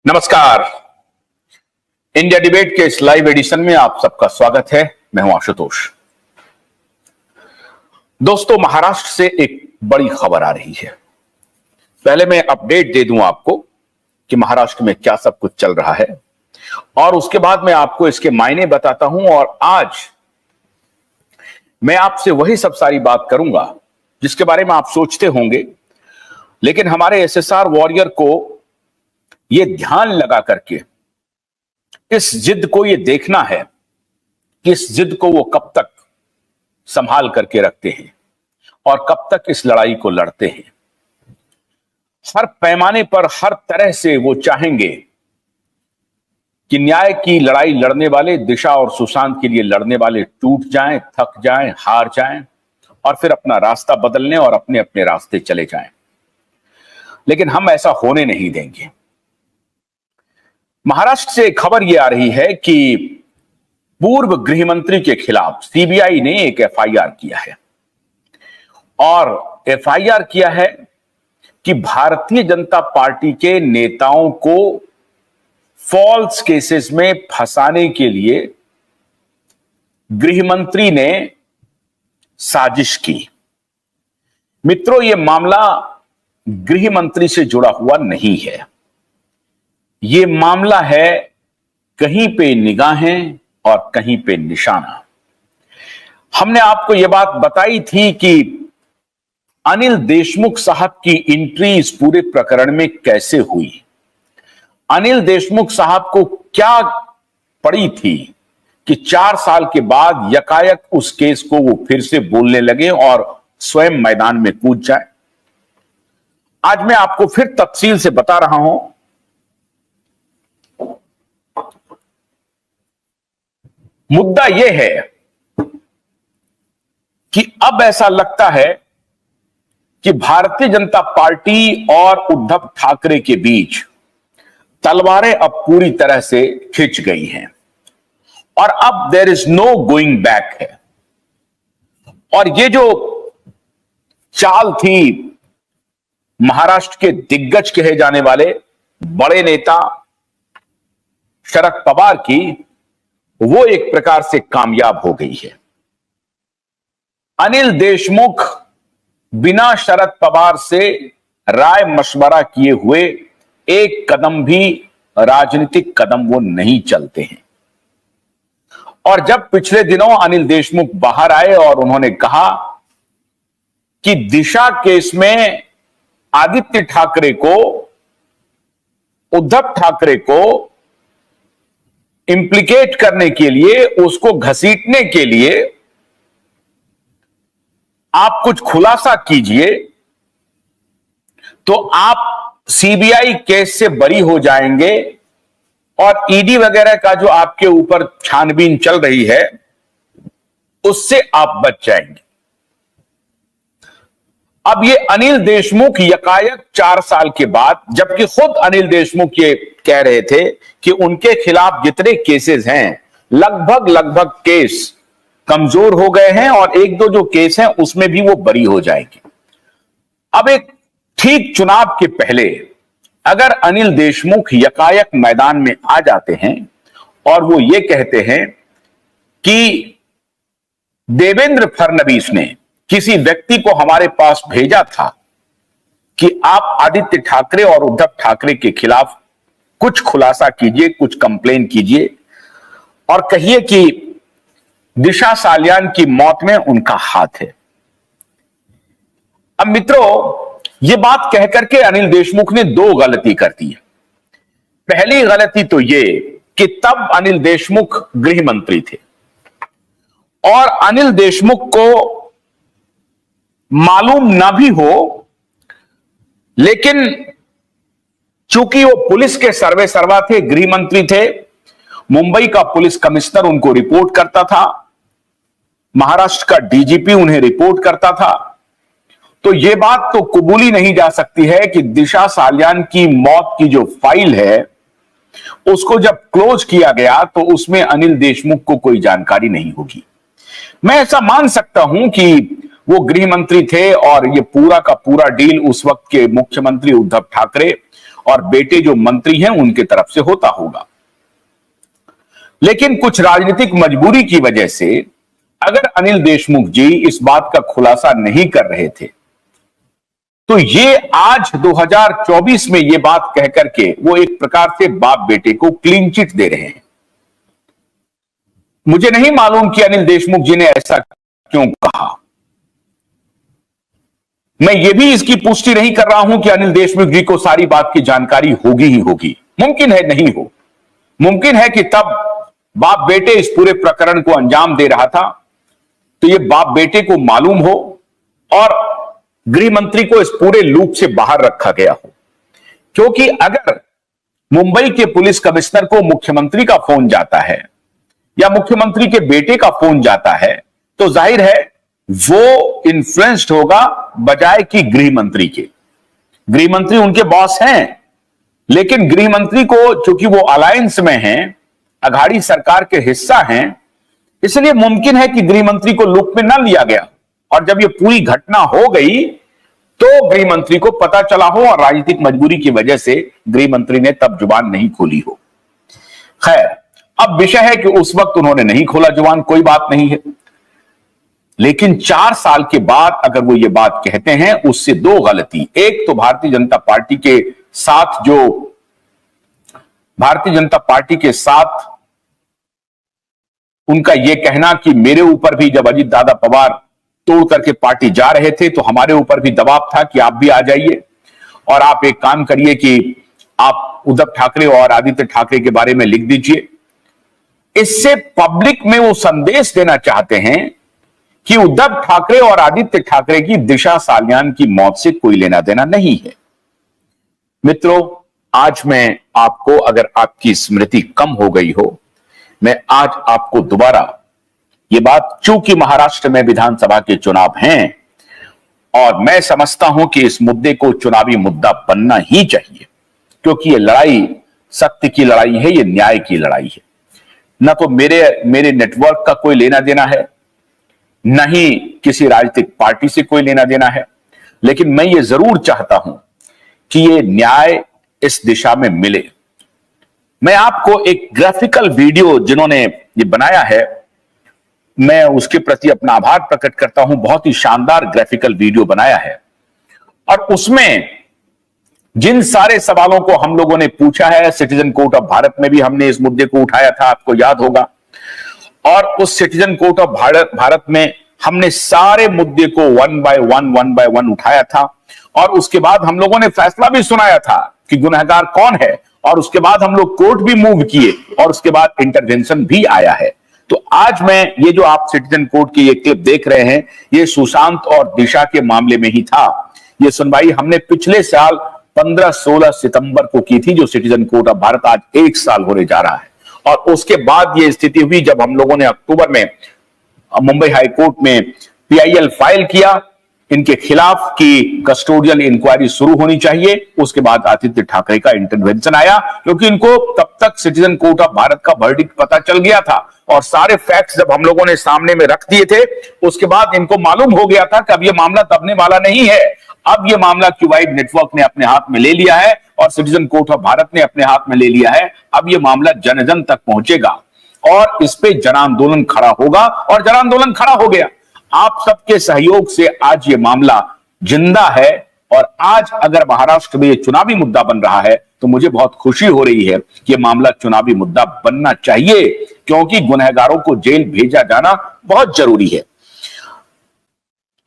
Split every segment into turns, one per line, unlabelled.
नमस्कार। India debate के इस लाइव एडिशन में आप सबका स्वागत है। मैं हूं आशुतोष। दोस्तों, महाराष्ट्र से एक बड़ी खबर आ रही है। पहले मैं अपडेट दे दूं आपको कि महाराष्ट्र में क्या सब कुछ चल रहा है और उसके बाद मैं आपको इसके मायने बताता हूं। और आज मैं आपसे वही सब सारी बात करूंगा जिसके बारे में आप सोचते होंगे, लेकिन हमारे एसएसआर वॉरियर को ये ध्यान लगा करके इस जिद को ये देखना है कि इस जिद को वो कब तक संभाल करके रखते हैं और कब तक इस लड़ाई को लड़ते हैं। हर पैमाने पर, हर तरह से वो चाहेंगे कि न्याय की लड़ाई लड़ने वाले, दिशा और सुशांत के लिए लड़ने वाले टूट जाएं, थक जाएं, हार जाएं और फिर अपना रास्ता बदलने और अपने अपने रास्ते चले जाएं। लेकिन हम ऐसा होने नहीं देंगे। महाराष्ट्र से खबर यह आ रही है कि पूर्व गृह मंत्री के खिलाफ सीबीआई ने एक एफआईआर किया है और एफआईआर किया है कि भारतीय जनता पार्टी के नेताओं को फॉल्स केसेस में फंसाने के लिए गृह मंत्री ने साजिश की। मित्रों, यह मामला गृह मंत्री से जुड़ा हुआ नहीं है। ये मामला है कहीं पे निगाहें और कहीं पे निशाना। हमने आपको यह बात बताई थी कि अनिल देशमुख साहब की एंट्री इस पूरे प्रकरण में कैसे हुई। अनिल देशमुख साहब को क्या पड़ी थी कि 4 साल के बाद यकायक उस केस को वो फिर से बोलने लगे और स्वयं मैदान में कूद जाए। आज मैं आपको फिर तफसील से बता रहा हूं। मुद्दा यह है कि अब ऐसा लगता है कि भारतीय जनता पार्टी और उद्धव ठाकरे के बीच तलवारें अब पूरी तरह से खिंच गई हैं और अब there is no going back है। और ये जो चाल थी महाराष्ट्र के दिग्गज कहे जाने वाले बड़े नेता शरद पवार की, वो एक प्रकार से कामयाब हो गई है। अनिल देशमुख बिना शरद पवार से राय मशवरा किए हुए एक कदम भी, राजनीतिक कदम, वो नहीं चलते हैं। और जब पिछले दिनों अनिल देशमुख बाहर आए और उन्होंने कहा कि दिशा केस में आदित्य ठाकरे को, उद्धव ठाकरे को इंप्लीकेट करने के लिए, उसको घसीटने के लिए आप कुछ खुलासा कीजिए तो आप सीबीआई केस से बरी हो जाएंगे और ईडी वगैरह का जो आपके ऊपर छानबीन चल रही है उससे आप बच जाएंगे। अब ये अनिल देशमुख यकायक 4 साल के बाद, जबकि खुद अनिल देशमुख ये कह रहे थे कि उनके खिलाफ जितने केसेस हैं लगभग केस कमजोर हो गए हैं और एक दो जो केस हैं उसमें भी वो बरी हो जाएंगे। अब एक ठीक चुनाव के पहले अगर अनिल देशमुख यकायक मैदान में आ जाते हैं और वो ये कहते हैं कि देवेंद्र फडणवीस ने किसी व्यक्ति को हमारे पास भेजा था कि आप आदित्य ठाकरे और उद्धव ठाकरे के खिलाफ कुछ खुलासा कीजिए, कुछ कंप्लेन कीजिए और कहिए कि दिशा सालियान की मौत में उनका हाथ है। अब मित्रों, यह बात कहकर के अनिल देशमुख ने 2 गलती कर दी है। पहली गलती तो यह कि तब अनिल देशमुख गृह मंत्री थे और अनिल देशमुख को मालूम ना भी हो, लेकिन चूंकि वो पुलिस के सर्वे सर्वा थे, गृह मंत्री थे, मुंबई का पुलिस कमिश्नर उनको रिपोर्ट करता था, महाराष्ट्र का डीजीपी उन्हें रिपोर्ट करता था, तो यह बात तो कबूली नहीं जा सकती है कि दिशा सालियान की मौत की जो फाइल है उसको जब क्लोज किया गया तो उसमें अनिल देशमुख को कोई जानकारी नहीं होगी। मैं ऐसा मान सकता हूं कि वो गृह मंत्री थे और ये पूरा का पूरा डील उस वक्त के मुख्यमंत्री उद्धव ठाकरे और बेटे जो मंत्री हैं उनके तरफ से होता होगा। लेकिन कुछ राजनीतिक मजबूरी की वजह से अगर अनिल देशमुख जी इस बात का खुलासा नहीं कर रहे थे, तो ये आज 2024 में ये बात कहकर के वो एक प्रकार से बाप बेटे को क्लीन चिट दे रहे हैं। मुझे नहीं मालूम कि अनिल देशमुख जी ने ऐसा क्यों कहा। मैं ये भी इसकी पुष्टि नहीं कर रहा हूं कि अनिल देशमुख जी को सारी बात की जानकारी होगी ही होगी, मुमकिन है नहीं हो। मुमकिन है कि तब बाप बेटे इस पूरे प्रकरण को अंजाम दे रहा था तो ये बाप बेटे को मालूम हो और गृह मंत्री को इस पूरे लूप से बाहर रखा गया हो। क्योंकि अगर मुंबई के पुलिस कमिश्नर को मुख्यमंत्री का फोन जाता है या मुख्यमंत्री के बेटे का फोन जाता है तो जाहिर है वो इन्फ्लुएंस्ड होगा बजाय कि गृह मंत्री के। गृह मंत्री उनके बॉस हैं, लेकिन गृह मंत्री को चूंकि वो अलायंस में हैं, अघाड़ी सरकार के हिस्सा हैं, इसलिए मुमकिन है कि गृह मंत्री को लूप में न लिया गया। और जब ये पूरी घटना हो गई तो गृह मंत्री को पता चला हो और राजनीतिक मजबूरी की वजह से गृह मंत्री ने तब जुबान नहीं खोली हो। खैर, अब विषय है कि उस वक्त उन्होंने नहीं खोला जुबान, कोई बात नहीं है। लेकिन 4 साल के बाद अगर वो ये बात कहते हैं, उससे 2 गलती। एक तो भारतीय जनता पार्टी के साथ उनका यह कहना कि मेरे ऊपर भी जब अजीत दादा पवार तोड़ करके पार्टी जा रहे थे तो हमारे ऊपर भी दबाव था कि आप भी आ जाइए और आप एक काम करिए कि आप उद्धव ठाकरे और आदित्य ठाकरे के बारे में लिख दीजिए। इससे पब्लिक में वो संदेश देना चाहते हैं कि उद्धव ठाकरे और आदित्य ठाकरे की दिशा साल्यान की मौत से कोई लेना देना नहीं है। मित्रों, आज मैं आपको, अगर आपकी स्मृति कम हो गई हो, मैं आज आपको दोबारा ये बात, चूंकि महाराष्ट्र में विधानसभा के चुनाव हैं और मैं समझता हूं कि इस मुद्दे को चुनावी मुद्दा बनना ही चाहिए, क्योंकि ये लड़ाई सत्य की लड़ाई है, ये न्याय की लड़ाई है। न तो मेरे नेटवर्क का कोई लेना देना है, न ही किसी राजनीतिक पार्टी से कोई लेना देना है, लेकिन मैं ये जरूर चाहता हूं कि ये न्याय इस दिशा में मिले। मैं आपको एक ग्राफिकल वीडियो जिन्होंने ये बनाया है, मैं उसके प्रति अपना आभार प्रकट करता हूं। बहुत ही शानदार ग्राफिकल वीडियो बनाया है और उसमें जिन सारे सवालों को हम लोगों ने पूछा है, सिटीजन कोर्ट ऑफ भारत में भी हमने इस मुद्दे को उठाया था, आपको याद होगा। और उस सिटीजन कोर्ट ऑफ भारत में हमने सारे मुद्दे को वन बाय वन उठाया था और उसके बाद हम लोगों ने फैसला भी सुनाया था कि गुनहगार कौन है, और उसके बाद हम लोग कोर्ट भी मूव किए और उसके बाद इंटरवेंशन भी आया है। तो आज मैं ये जो आप सिटीजन कोर्ट की ये क्लिप देख रहे हैं, ये सुशांत और दिशा के मामले में ही था। ये सुनवाई हमने पिछले साल 15-16 सितंबर को की थी, जो सिटीजन कोर्ट ऑफ भारत आज 1 साल होने जा रहा है। और उसके बाद ये स्थिति हुई जब हम लोगों ने अक्टूबर में मुंबई हाई कोर्ट में PIL फाइल किया इनके खिलाफ कि कस्टोडियल इंक्वायरी शुरू होनी चाहिए। उसके बाद आदित्य ठाकरे का इंटरवेंशन आया, क्योंकि इनको तब तक सिटीजन कोर्ट ऑफ भारत का वर्डिक्ट पता चल गया था और सारे फैक्ट्स जब हम लोगों ने सामने में रख दिए थे, उसके बाद इनको मालूम हो गया था कि अब ये मामला दबने वाला नहीं है। अब ये मामला क्यूवाइड नेटवर्क ने अपने हाथ में ले लिया है और सिटीजन कोर्ट ऑफ भारत ने अपने हाथ में ले लिया है। अब ये मामला जन जन तक पहुंचेगा और इस पे जन आंदोलन खड़ा होगा और जन आंदोलन खड़ा हो गया। आप सबके सहयोग से आज ये मामला जिंदा है और आज अगर महाराष्ट्र में ये चुनावी मुद्दा बन रहा है तो मुझे बहुत खुशी हो रही है कि ये मामला चुनावी मुद्दा बनना चाहिए, क्योंकि गुनहगारों को जेल भेजा जाना बहुत जरूरी है।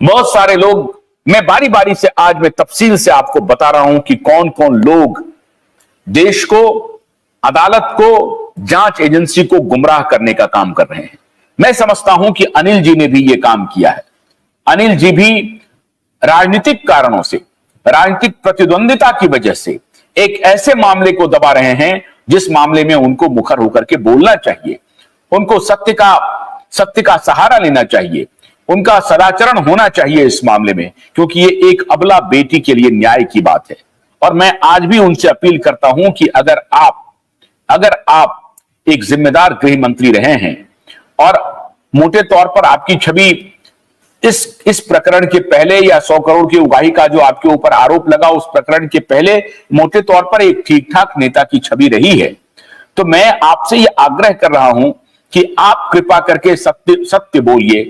बहुत सारे लोग, मैं बारी बारी से आज मैं तफसील से आपको बता रहा हूं कि कौन कौन लोग देश को, अदालत को, जांच एजेंसी को गुमराह करने का काम कर रहे हैं। मैं समझता हूं कि अनिल जी ने भी यह काम किया है। अनिल जी भी राजनीतिक कारणों से, राजनीतिक प्रतिद्वंदिता की वजह से एक ऐसे मामले को दबा रहे हैं जिस मामले में उनको मुखर होकर के बोलना चाहिए, उनको सत्य का सहारा लेना चाहिए, उनका सदाचरण होना चाहिए इस मामले में, क्योंकि ये एक अबला बेटी के लिए न्याय की बात है। और मैं आज भी उनसे अपील करता हूं कि अगर आप एक जिम्मेदार गृह मंत्री रहे हैं और मोटे तौर पर आपकी छवि इस प्रकरण के पहले या 100 करोड़ की उगाही का जो आपके ऊपर आरोप लगा, उस प्रकरण के पहले मोटे तौर पर एक ठीक ठाक नेता की छवि रही है। तो मैं आपसे यह आग्रह कर रहा हूं कि आप कृपा करके सत्य बोलिए।